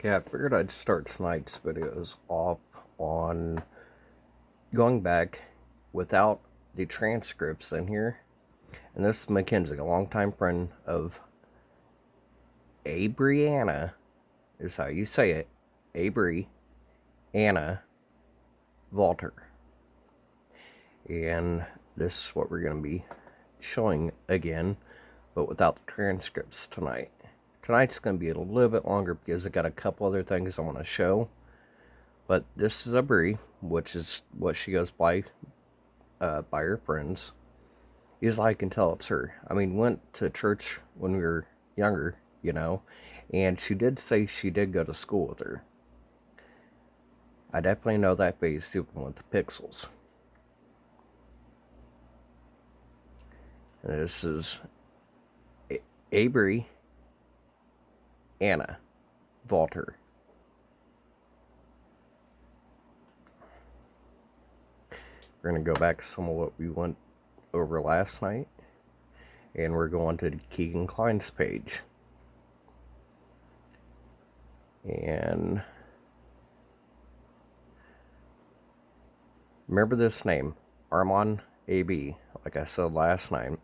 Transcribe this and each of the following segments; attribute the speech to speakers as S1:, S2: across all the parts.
S1: Yeah, I figured I'd start tonight's videos off on going back without the transcripts in here. And this is Mackenzie, a longtime friend of Abrianna, is how you say it. Abrianna Walter. And this is what we're going to be showing again, but without the transcripts tonight. Tonight's going to be a little bit longer because I got a couple other things I want to show. But this is a Brie, which is what she goes by her friends. Easily I can tell it's her. I mean, went to church when we were younger, and she did say she did go to school with her. I definitely know that face even with the pixels. And this is Avery Anna Walter. We're going to go back to some of what we went over last night. And we're going to the Kegan kliens page. And remember this name, Armand AB, like I said last night,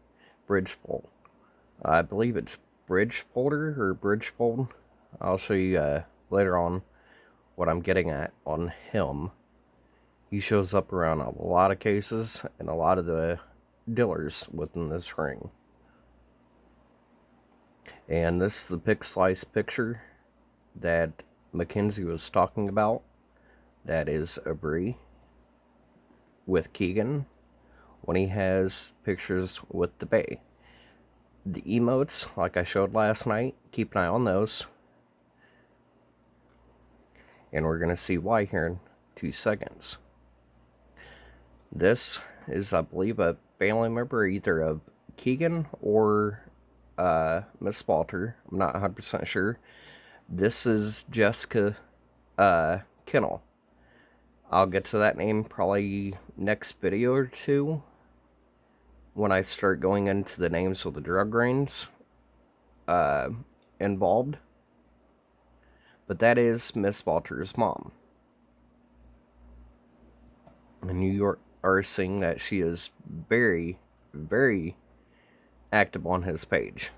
S1: Bridgefold. I believe it's Bridgefolder or Bridgefold. I'll show you later on what I'm getting at on him. He shows up around a lot of cases and a lot of the dealers within this ring. And this is the pixelized picture that Mackenzie was talking about. That is a Brie with Kegan when he has pictures with the Bay. The emotes, like I showed last night, keep an eye on those. And we're going to see why here in 2 seconds. This is, I believe, a family member either of Kegan or Miss Walter. I'm not 100% sure. This is Jessica Kennel. I'll get to that name probably next video or two when I start going into the names of the drug rings involved. But that is Miss Walter's mom. And you are seeing that she is very, very active on his page.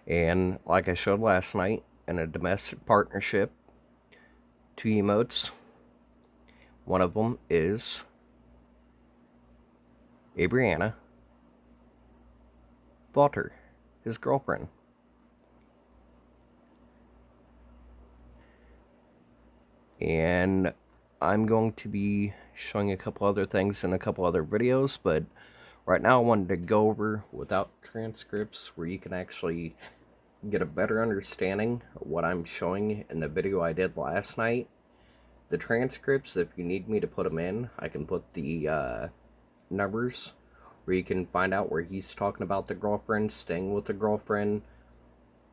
S1: And like I showed last night, in a domestic partnership, 2 emotes. One of them is Abrianna Walter, his girlfriend. And I'm going to be showing a couple other things in a couple other videos, but right now I wanted to go over without transcripts where you can actually get a better understanding of what I'm showing in the video I did last night. The transcripts, if you need me to put them in, I can put the numbers where you can find out where he's talking about the girlfriend, staying with the girlfriend,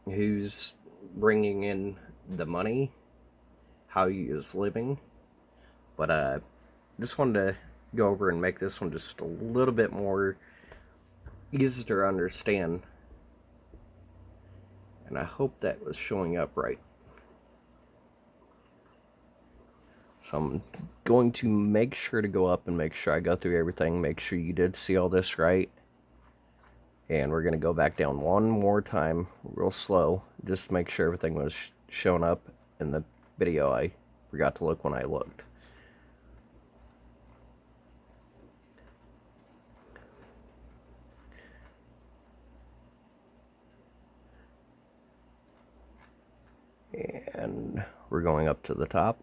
S1: who's bringing in the money, how he is living. But just wanted to go over and make this one just a little bit more easy to understand. And I hope that was showing up right. So I'm going to make sure to go up and make sure I go through everything, make sure you did see all this right. And we're going to go back down one more time, real slow, just to make sure everything was showing up in the video. I forgot to look when I looked. And we're going up to the top.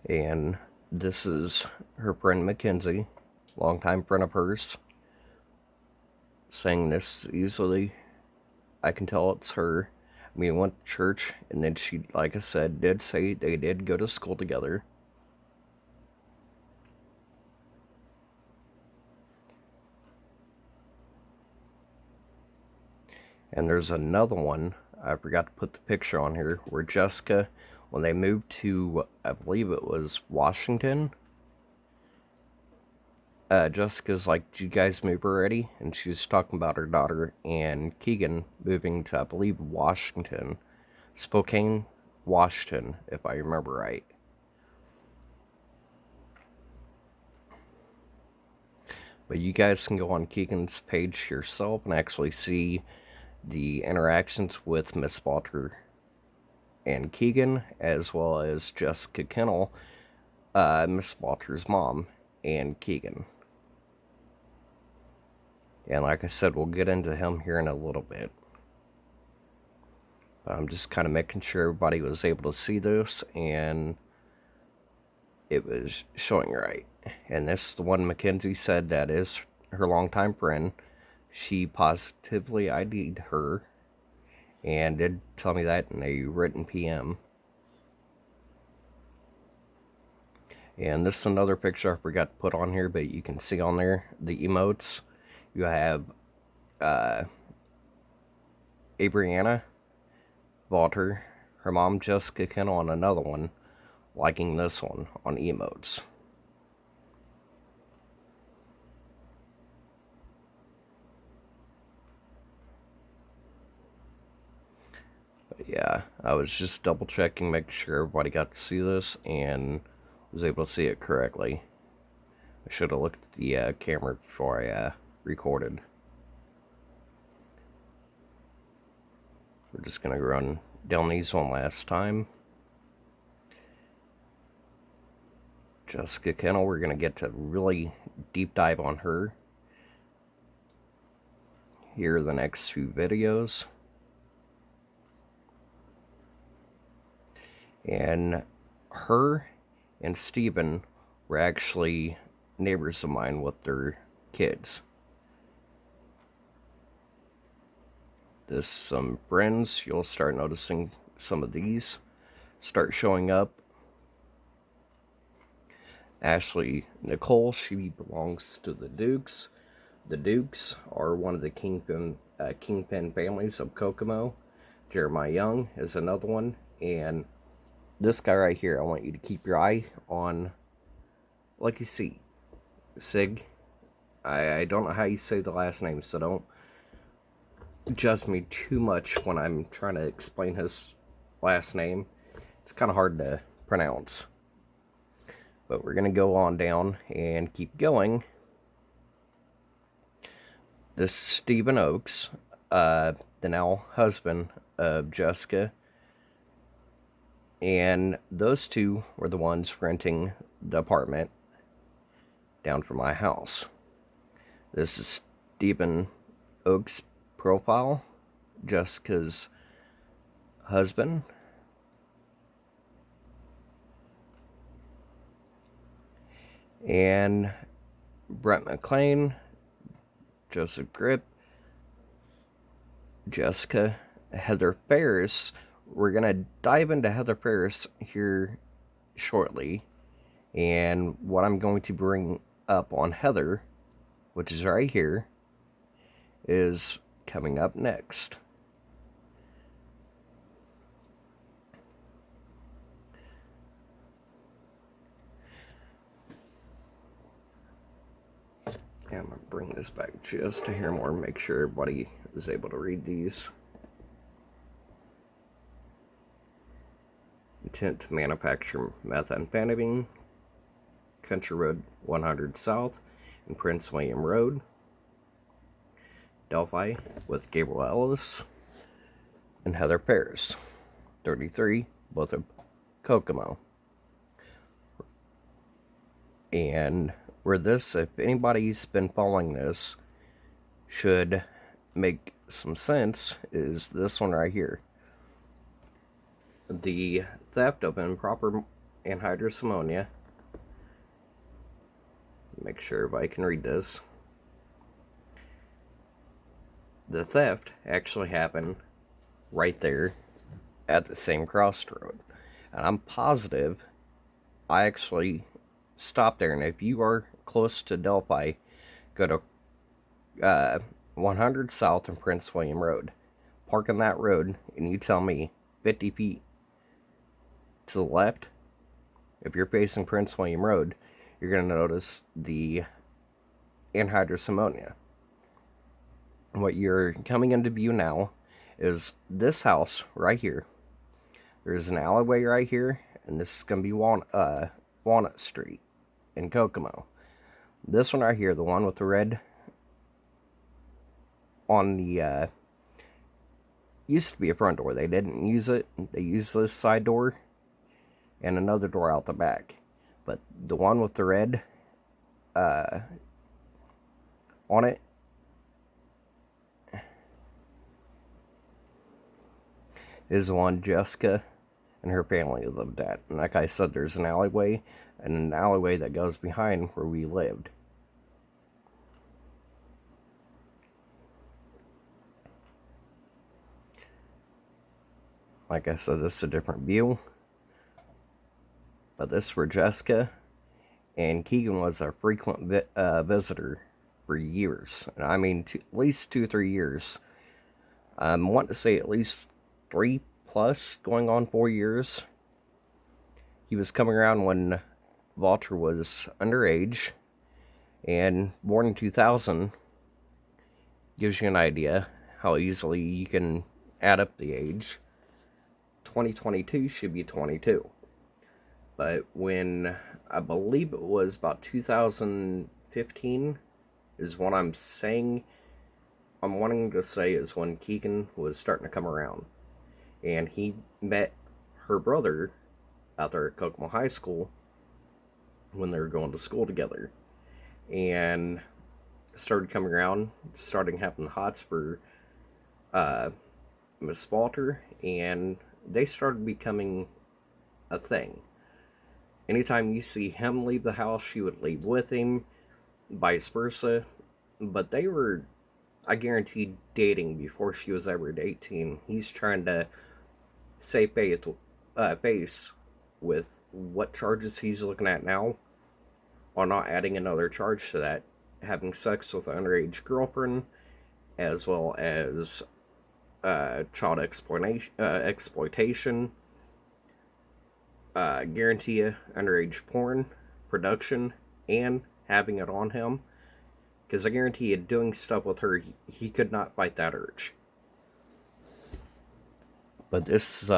S1: And this is her friend Mackenzie, longtime friend of hers, saying this easily. I can tell it's her. I mean, went to church, and then she, like I said, did say they did go to school together. And there's another one, I forgot to put the picture on here, where Jessica, when they moved to, I believe it was Washington, Jessica's like, "Did you guys move already?" And she's talking about her daughter and Kegan moving to, I believe, Washington. Spokane, Washington, if I remember right. But you guys can go on Kegan's page yourself and actually see the interactions with Miss Walter and Kegan, as well as Jessica Kennel, Miss Walter's mom, and Kegan. And like I said, we'll get into him here in a little bit. But I'm just kind of making sure everybody was able to see this and it was showing right. And this is the one Mackenzie said that is her longtime friend. She positively ID'd her and did tell me that in a written PM. And this is another picture I forgot to put on here, but you can see on there the emotes. You have Abrianna, Walter, her mom Jessica Kennel, and another one liking this one on emotes. But yeah, I was just double checking, making sure everybody got to see this and was able to see it correctly. I should have looked at the camera before I recorded. We're just going to run down these one last time. Jessica Kennel, we're going to get to really deep dive on her here in the next few videos. And her and Steven were actually neighbors of mine with their kids. There's some friends, you'll start noticing some of these start showing up. Ashley Nicole, she belongs to the Dukes. The Dukes are one of the kingpin families of Kokomo. Jeremiah Young is another one. And this guy right here, I want you to keep your eye on, like you see, Sig. I don't know how you say the last name, so don't judge me too much when I'm trying to explain his last name. It's kind of hard to pronounce. But we're going to go on down and keep going. This is Stephen Oakes, the now husband of Jessica. And those two were the ones renting the apartment down from my house. This is Stephen Oakes' profile, Jessica's husband. And Brett McLean, Joseph Grip, Jessica, Heather Ferris. We're going to dive into Heather Ferris here shortly. And what I'm going to bring up on Heather, which is right here, is coming up next. Yeah, I'm going to bring this back just to hear more and make sure everybody is able to read these. Intent to manufacture methamphetamine, Country Road 100 South and Prince William Road, Delphi, with Gabriel Ellis and Heather Ferris, 33, both of Kokomo. And where this, if anybody's been following this, should make some sense, is this one right here. The theft of improper anhydrous ammonia. Make sure everybody can read this. The theft actually happened right there at the same crossroad. And I'm positive I actually stopped there. And if you are close to Delphi, go to 100 South and Prince William Road. Park on that road, and you tell me 50 feet to the left, if you're facing Prince William Road, you're going to notice the anhydrous ammonia. What you're coming into view now is this house right here. There's an alleyway right here, and this is going to be Walnut Street in Kokomo. This one right here, the one with the red on the, used to be a front door. They didn't use it. They used this side door and another door out the back. But the one with the red on it is the one Jessica and her family lived at. And like I said, there's an alleyway and an alleyway that goes behind where we lived. Like I said, this is a different view. But this is where Jessica and Kegan was a frequent visitor for years. I mean, at least 2-3 years. I want to say at least 3 plus, going on 4 years. He was coming around when Walter was underage, and born in 2000 gives you an idea how easily you can add up the age. 2022 should be 22. But when, I believe it was about 2015 is what I'm wanting to say is when Kegan was starting to come around. And he met her brother out there at Kokomo High School when they were going to school together. And started coming around, starting having hots for Miss Walter, and they started becoming a thing. Anytime you see him leave the house, she would leave with him, vice versa. But they were, I guarantee, dating before she was ever 18. He's trying to save face with what charges he's looking at now, while not adding another charge to that, having sex with an underage girlfriend, as well as child exploitation, guarantee you underage porn production, and having it on him. Because I guarantee you, doing stuff with her, he could not fight that urge. But this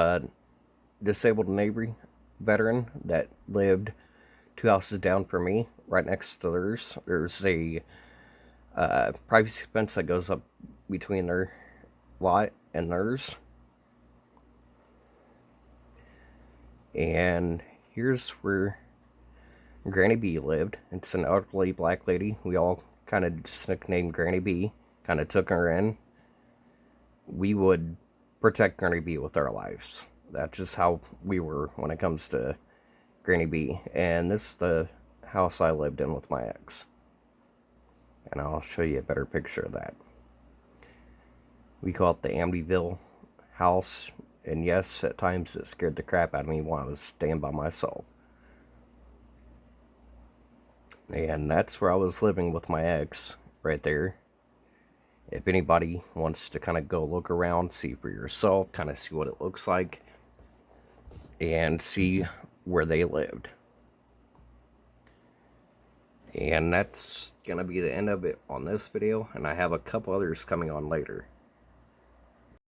S1: disabled neighbor veteran that lived 2 houses down from me, right next to theirs, there's a privacy fence that goes up between their lot and theirs. And here's where Granny B lived. It's an elderly black lady. We all kind of just nicknamed Granny B. Kind of took her in. We would protect Granny B with our lives. That's just how we were when it comes to Granny B. And this is the house I lived in with my ex. And I'll show you a better picture of that. We call it the Amityville house. And yes, at times it scared the crap out of me when I was staying by myself. And that's where I was living with my ex, right there. If anybody wants to kind of go look around, see for yourself, kind of see what it looks like, and see where they lived. And that's going to be the end of it on this video, and I have a couple others coming on later.